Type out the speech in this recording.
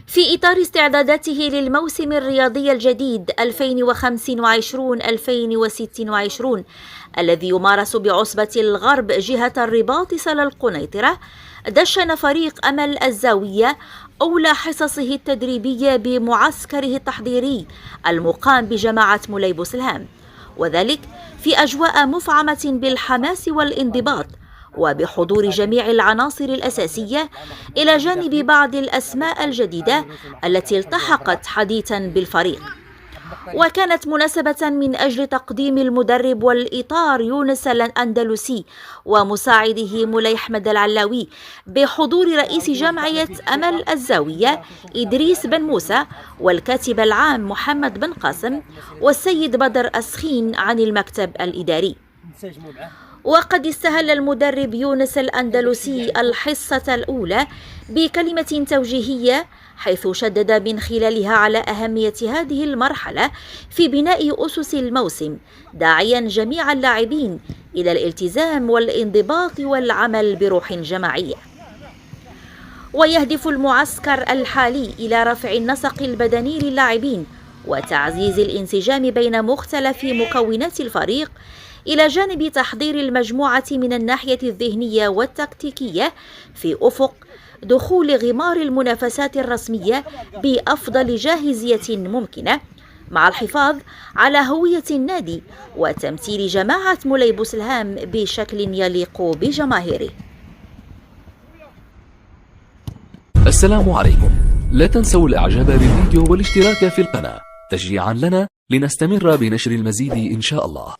في إطار استعداداته للموسم الرياضي الجديد 2025-2026 الذي يمارس بعصبة الغرب جهة الرباط سلا القنيطرة، دشن فريق أمل الزاوية أولى حصصه التدريبية بمعسكره التحضيري المقام بجماعة مولاي بوسلهام، وذلك في أجواء مفعمة بالحماس والانضباط وبحضور جميع العناصر الأساسية إلى جانب بعض الأسماء الجديدة التي التحقت حديثا بالفريق. وكانت مناسبة من أجل تقديم المدرب والإطار يونس الأندلسي ومساعده مولاي أحمد العلاوي بحضور رئيس جمعية أمل الزاوية إدريس بن موسى والكاتب العام محمد بن قاسم والسيد بدر أسخين عن المكتب الإداري. وقد استهل المدرب يونس الأندلسي الحصة الأولى بكلمة توجيهية، حيث شدد من خلالها على أهمية هذه المرحلة في بناء أسس الموسم، داعيا جميع اللاعبين إلى الالتزام والانضباط والعمل بروح جماعية. ويهدف المعسكر الحالي إلى رفع النسق البدني للاعبين وتعزيز الانسجام بين مختلف مكونات الفريق، إلى جانب تحضير المجموعة من الناحية الذهنية والتكتيكية في أفق دخول غمار المنافسات الرسمية بأفضل جاهزية ممكنة، مع الحفاظ على هوية النادي وتمثيل جماعة مولاي بوسلهام بشكل يليق بجماهيره. السلام عليكم، لا تنسوا الإعجاب بالفيديو والاشتراك في القناة تشجيعا لنا لنستمر بنشر المزيد إن شاء الله.